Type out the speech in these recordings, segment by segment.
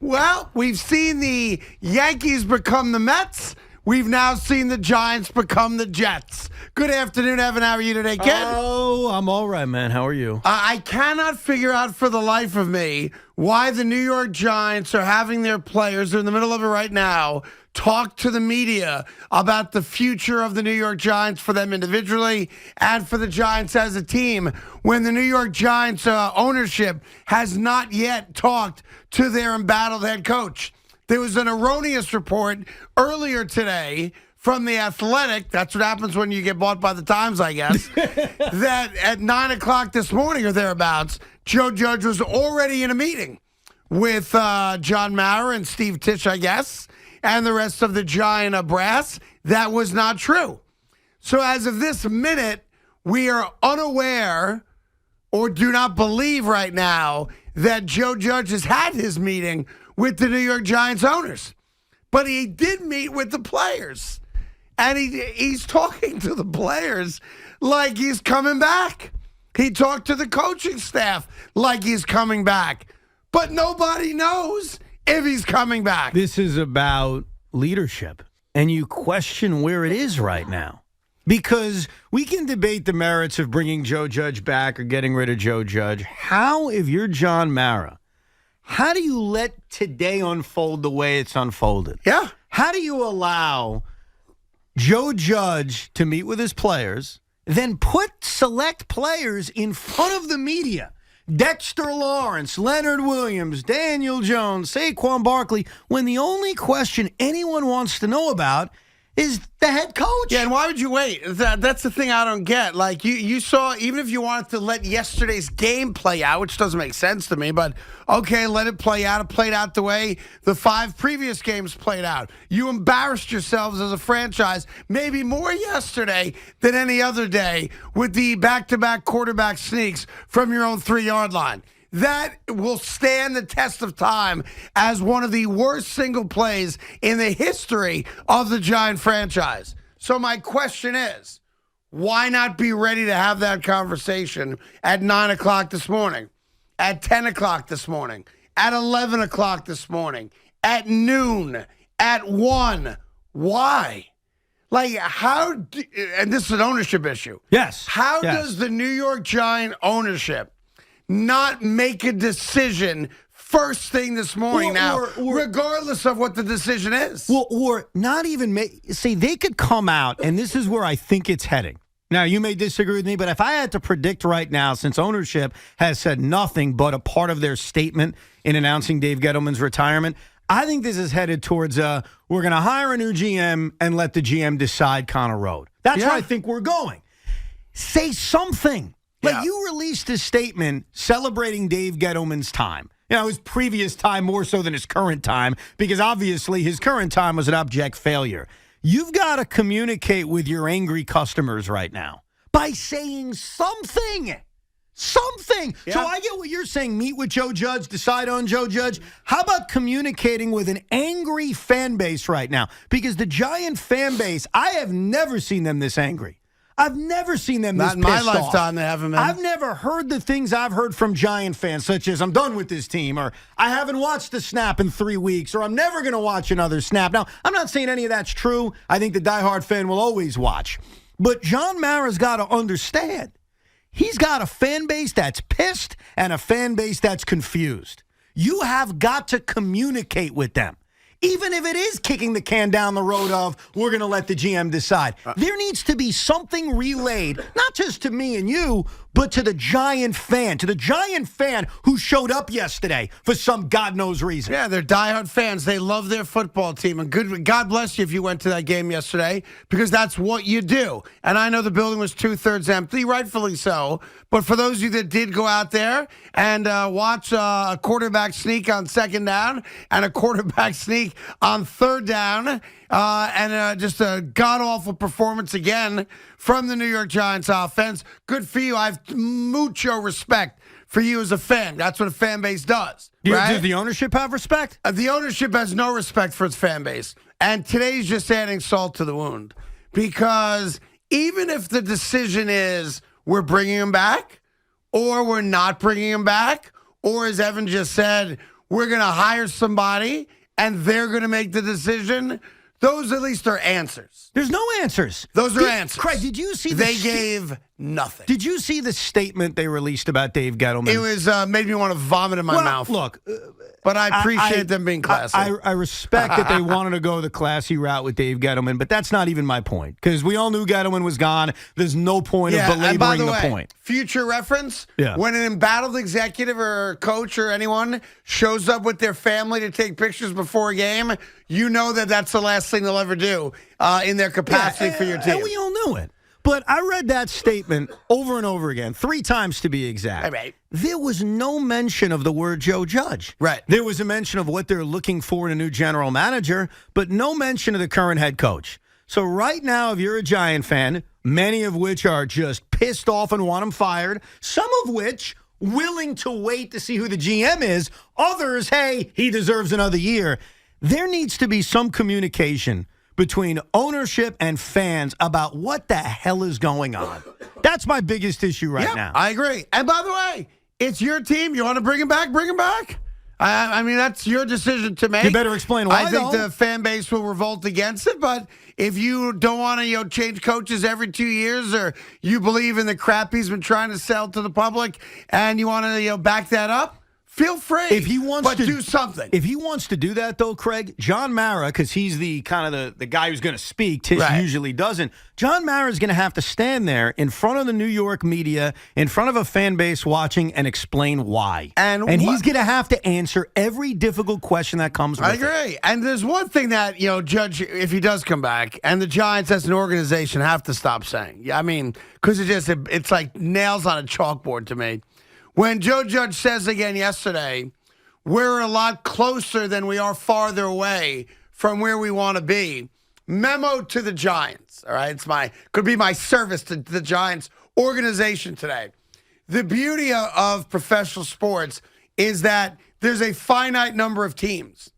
Well, we've seen the Yankees become the Mets. We've now seen the Giants become the Jets. Good afternoon, Evan. How are you today, kid? Oh, I'm all right, man. How are you? I cannot figure out for the life of me why the New York Giants are having their players, they're in the middle of it right now, talk to the media about the future of the New York Giants for them individually and for the Giants as a team when the New York Giants ownership has not yet talked to their embattled head coach. There was an erroneous report earlier today from The Athletic, that's what happens when you get bought by the Times, I guess, that at 9 o'clock this morning or thereabouts, Joe Judge was already in a meeting with John Mara and Steve Tisch, I guess, and the rest of the Giant brass. That was not true. So as of this minute, we are unaware or do not believe right now that Joe Judge has had his meeting with the New York Giants owners. But he did meet with the players. And he's talking to the players like he's coming back. He talked to the coaching staff like he's coming back. But nobody knows if he's coming back. This is about leadership. And you question where it is right now. Because we can debate the merits of bringing Joe Judge back or getting rid of Joe Judge. How, if you're John Mara, how do you let today unfold the way it's unfolded? Yeah. How do you allow Joe Judge to meet with his players, then put select players in front of the media? Dexter Lawrence, Leonard Williams, Daniel Jones, Saquon Barkley, when the only question anyone wants to know about is the head coach. Yeah, and why would you wait? That's the thing I don't get. Like, you saw, even if you wanted to let yesterday's game play out, which doesn't make sense to me, but okay, let it play out. It played out the way the 5 previous games played out. You embarrassed yourselves as a franchise, maybe more yesterday than any other day, with the back-to-back quarterback sneaks from your own 3-yard line. That will stand the test of time as one of the worst single plays in the history of the Giant franchise. So my question is, why not be ready to have that conversation at 9 o'clock this morning, at 10 o'clock this morning, at 11 o'clock this morning, at noon, at 1? Why? Like, and this is an ownership issue. Yes. How does the New York Giant ownership not make a decision first thing this morning regardless of what the decision is? Well, or not even say they could come out, and this is where I think it's heading. Now, you may disagree with me, but if I had to predict right now, since ownership has said nothing but a part of their statement in announcing Dave Gettleman's retirement, I think this is headed towards we're going to hire a new GM and let the GM decide kind of road. That's where I think we're going. Say something. Like, you released this statement celebrating Dave Gettleman's time. You know, his previous time more so than his current time, because obviously his current time was an abject failure. You've got to communicate with your angry customers right now by saying something. Something. Yeah. So I get what you're saying. Meet with Joe Judge, decide on Joe Judge. How about communicating with an angry fan base right now? Because the Giant fan base, I have never seen them this angry. I've never seen them this pissed off. Not in my lifetime, they haven't been. I've never heard the things I've heard from Giant fans, such as, I'm done with this team, or I haven't watched a snap in 3 weeks, or I'm never going to watch another snap. Now, I'm not saying any of that's true. I think the diehard fan will always watch. But John Mara's got to understand. He's got a fan base that's pissed and a fan base that's confused. You have got to communicate with them. Even if it is kicking the can down the road of, we're going to let the GM decide. There needs to be something relayed, not just to me and you, but to the Giant fan, who showed up yesterday for some God knows reason. Yeah, they're diehard fans. They love their football team. And God bless you if you went to that game yesterday, because that's what you do. And I know the building was 2/3 empty, rightfully so. But for those of you that did go out there and watch a quarterback sneak on 2nd down and a quarterback sneak on 3rd down, and just a god-awful performance again from the New York Giants offense. Good for you. I have mucho respect for you as a fan. That's what a fan base does. Right? Does the ownership have respect? The ownership has no respect for its fan base. And today's just adding salt to the wound. Because even if the decision is we're bringing him back, or we're not bringing him back, or as Evan just said, we're going to hire somebody and they're going to make the decision. Those at least are answers. There's no answers. Those are answers. Craig, did you see They gave nothing. Did you see the statement they released about Dave Gettleman? It was made me want to vomit in my mouth. Look, but I appreciate them being classy. I respect that they wanted to go the classy route with Dave Gettleman, but that's not even my point because we all knew Gettleman was gone. There's no point of belaboring and by the the way, point. Future reference, Yeah. when an embattled executive or coach or anyone shows up with their family to take pictures before a game, you know that that's the last thing they'll ever do in their capacity for your team. And we all knew it. But I read that statement over and over again, 3 times to be exact. Right. There was no mention of the word Joe Judge. Right. There was a mention of what they're looking for in a new general manager, but no mention of the current head coach. So right now, if you're a Giant fan, many of which are just pissed off and want him fired, some of which willing to wait to see who the GM is, others, hey, he deserves another year. There needs to be some communication between ownership and fans about what the hell is going on. That's my biggest issue right now. I agree. And by the way, it's your team. You want to bring him back? Bring him back. I mean, that's your decision to make. You better explain why, I think though. the fan base will revolt against it, but if you don't want to change coaches every 2 years, or you believe in the crap he's been trying to sell to the public and you want to back that up, feel free. If he wants to do something. If he wants to do that, though, Craig, John Mara, because he's the kind of the guy who's going to speak. Tish usually doesn't. John Mara is going to have to stand there in front of the New York media, in front of a fan base watching, and explain why. And he's going to have to answer every difficult question that comes with it. I agree. And there's one thing that, Judge, if he does come back, and the Giants as an organization have to stop saying. Yeah, I mean, because it's like nails on a chalkboard to me. When Joe Judge says again yesterday, we're a lot closer than we are farther away from where we want to be. Memo to the Giants, all right? Could be my service to the Giants organization today. The beauty of professional sports is that there's a finite number of teams.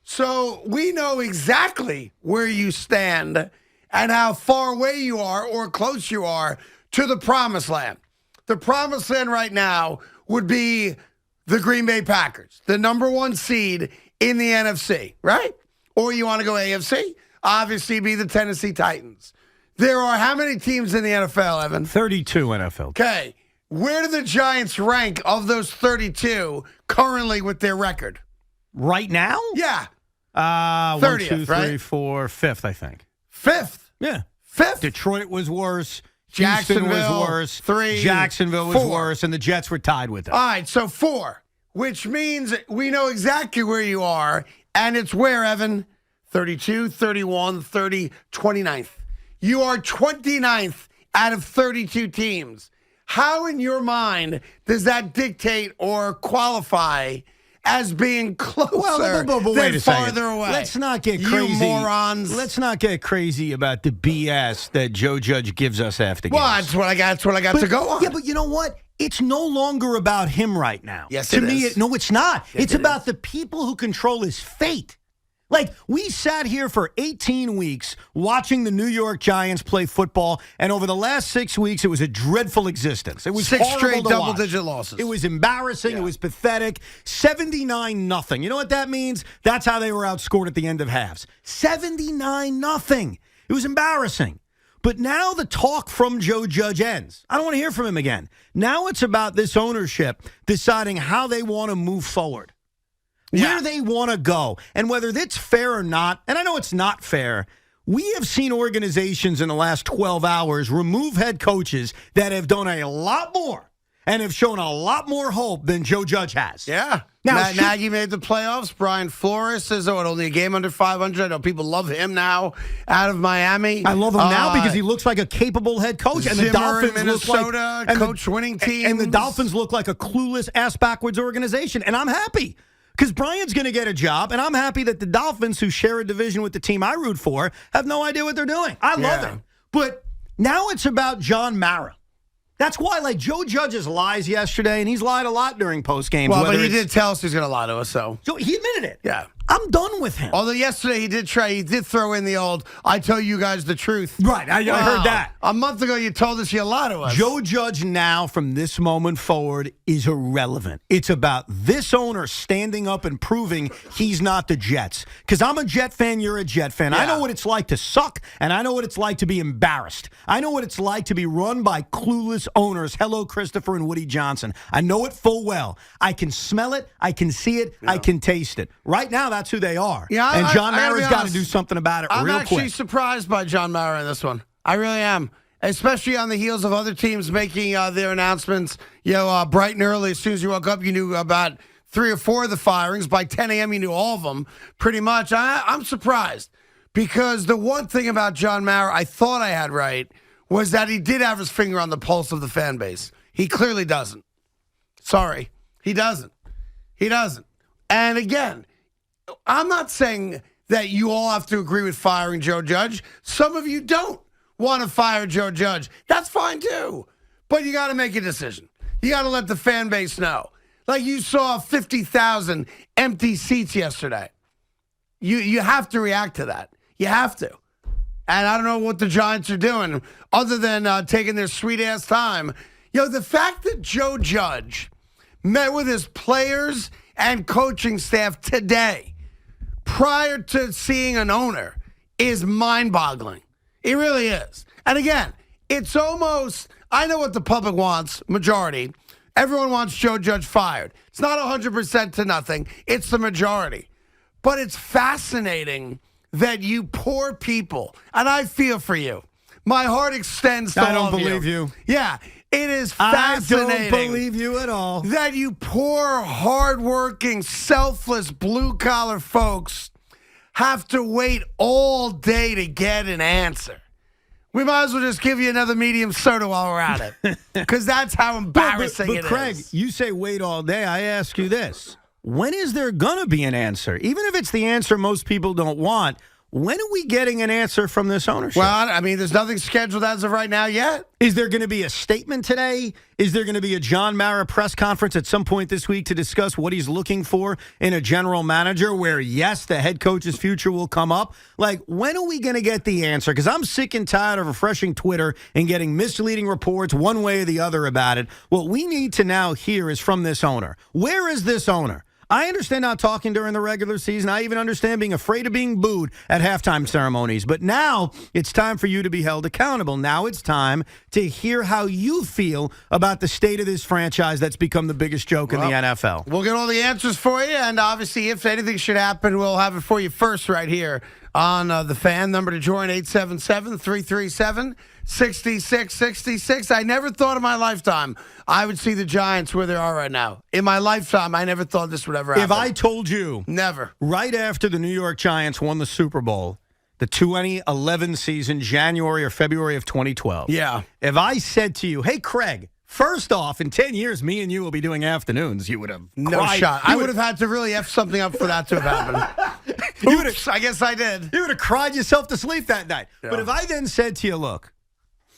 So we know exactly where you stand and how far away you are or close you are to the promised land. The promised land right now would be the Green Bay Packers, the number 1 seed in the NFC, right? Or you want to go AFC? Obviously, be the Tennessee Titans. There are how many teams in the NFL, Evan? 32 NFL. Okay. Where do the Giants rank of those 32 currently with their record? Right now? Yeah. 30th, 1, 2, 3, right? 4, 5th, I think. 5th? Yeah. 5th? Detroit was worse. Jacksonville Houston was worse. 3. Jacksonville was 4. worse, and the Jets were tied with them. All right, so 4, which means we know exactly where you are, and it's where, Evan? 32, 31, 30, 29th. You are 29th out of 32 teams. How in your mind does that dictate or qualify as being closer but wait than a second. farther away? Let's not get crazy. You morons. Let's not get crazy about the BS that Joe Judge gives us after games. Well, that's what I got. That's what I got to go on. Yeah, but you know what? It's no longer about him right now. Yes, to it me, is. No, it's not. Yes, it's it about is. the people who control his fate. Like, we sat here for 18 weeks watching the New York Giants play football, and over the last 6 weeks, it was a dreadful existence. It was 6 horrible straight to double-digit watch. losses. It was embarrassing. It was pathetic. 79-0. You know what that means? That's how they were outscored at the end of halves. 79-0. It was embarrassing. But now the talk from Joe Judge ends. I don't want to hear from him again. Now it's about this ownership deciding how they want to move forward. Where they want to go, and whether that's fair or not, and I know it's not fair, we have seen organizations in the last 12 hours remove head coaches that have done a lot more and have shown a lot more hope than Joe Judge has. Yeah. Now, Matt Nagy made the playoffs. Brian Flores is only a game under 500. I know people love him now out of Miami. I love him now because he looks like a capable head coach. And the Zimmer Dolphins in Minnesota, coach winning teams. And the Dolphins look like a clueless, ass-backwards organization. And I'm happy. Because Brian's going to get a job, and I'm happy that the Dolphins, who share a division with the team I root for, have no idea what they're doing. I love it. But now it's about John Mara. That's why, like, Joe Judge's lies yesterday, and he's lied a lot during postgames. Well, but he did tell us he's going to lie to us, so. So he admitted it. Yeah. I'm done with him. Although yesterday he did throw in the old, I tell you guys the truth. Right, I heard that. A month ago you told us you lied to us. Joe Judge now, from this moment forward, is irrelevant. It's about this owner standing up and proving he's not the Jets. Because I'm a Jet fan, you're a Jet fan. Yeah. I know what it's like to suck, and I know what it's like to be embarrassed. I know what it's like to be run by clueless owners. Hello, Christopher and Woody Johnson. I know it full well. I can smell it. I can see it. I can taste it. Right now, that's who they are. Yeah, and John I gotta Mara's be got to honest. do something about it I'm real actually quick. surprised by John Mara in this one. I really am. Especially on the heels of other teams making their announcements. Bright and early, as soon as you woke up, you knew about 3 or 4 of the firings. By 10 a.m., you knew all of them, pretty much. I'm surprised because the one thing about John Mara I thought I had right was that he did have his finger on the pulse of the fan base. He clearly doesn't. Sorry. He doesn't. He doesn't. And again, I'm not saying that you all have to agree with firing Joe Judge. Some of you don't want to fire Joe Judge. That's fine too. But you got to make a decision. You got to let the fan base know. Like you saw 50,000 empty seats yesterday. You have to react to that. You have to. And I don't know what the Giants are doing other than taking their sweet-ass time. The fact that Joe Judge met with his players and coaching staff today prior to seeing an owner is mind-boggling. It really is. And again, it's almost, I know what the public wants, majority. Everyone wants Joe Judge fired. It's not 100% to nothing. It's the majority. But it's fascinating that you poor people, and I feel for you. My heart extends to all of you. I don't believe you. Yeah, it is fascinating. I don't believe you at all. That you poor, hardworking, selfless, blue-collar folks have to wait all day to get an answer. We might as well just give you another medium soda while we're at it. Because that's how embarrassing but it Craig, is. you say wait all day. I ask you this. When is there going to be an answer? Even if it's the answer most people don't want, when are we getting an answer from this ownership? Well, I mean, there's nothing scheduled as of right now yet. Is there going to be a statement today? Is there going to be a John Mara press conference at some point this week to discuss what he's looking for in a general manager where, yes, the head coach's future will come up? Like, when are we going to get the answer? Because I'm sick and tired of refreshing Twitter and getting misleading reports one way or the other about it. What we need to now hear is from this owner. Where is this owner? I understand not talking during the regular season. I even understand being afraid of being booed at halftime ceremonies. But now it's time for you to be held accountable. Now it's time to hear how you feel about the state of this franchise that's become the biggest joke in the NFL. We'll get all the answers for you. And obviously, if anything should happen, we'll have it for you first right here on the fan. Number to join, 877-337-6666. I never thought in my lifetime I would see the Giants where they are right now. In my lifetime, I never thought this would ever happen. If I told you never, right after the New York Giants won the Super Bowl, the 2011 season, January or February of 2012. Yeah. If I said to you, hey, Craig, first off, in 10 years, me and you will be doing afternoons, you would have no cried. shot. I would have had to really F something up for that to have happened. Oops, I guess I did. You would have cried yourself to sleep that night. Yeah. But if I then said to you, look,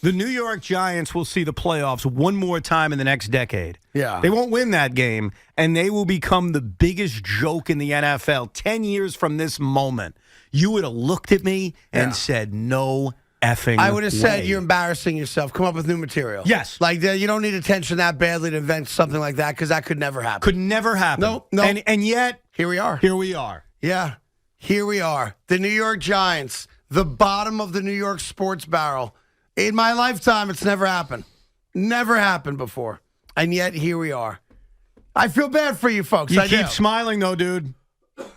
the New York Giants will see the playoffs one more time in the next decade. Yeah. They won't win that game, and they will become the biggest joke in the NFL 10 years from this moment. You would have looked at me and said, no effing I would have said, way. you're embarrassing yourself. Come up with new material. Yes. Like, you don't need attention that badly to invent something like that because that could never happen. Could never happen. No. And yet, Here we are. here we are. Yeah. Here we are. The New York Giants, the bottom of the New York sports barrel. In my lifetime, it's never happened. Never happened before. And yet, here we are. I feel bad for you folks. You I keep do. smiling, though, dude.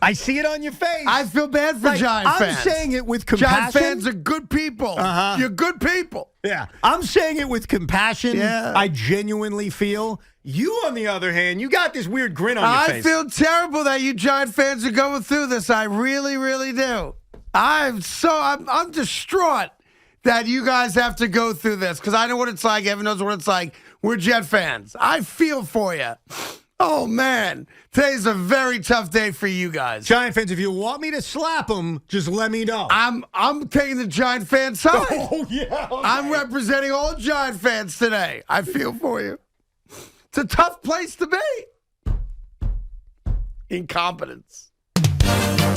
I see it on your face. I feel bad for Like, Giant fans. I'm saying it with compassion. Giant fans are good people. Uh-huh. You're good people. Yeah. I'm saying it with compassion. Yeah. I genuinely feel. You, on the other hand, you got this weird grin on your I face. feel terrible that you Giant fans are going through this. I really, really do. I'm distraught that you guys have to go through this because I know what it's like. Evan knows what it's like. We're Jet fans. I feel for you. Oh, man. Today's a very tough day for you guys. Giant fans, if you want me to slap them, just let me know. I'm taking the Giant fan side. Oh, yeah. Okay. I'm representing all Giant fans today. I feel for you. It's a tough place to be. Incompetence. Bye.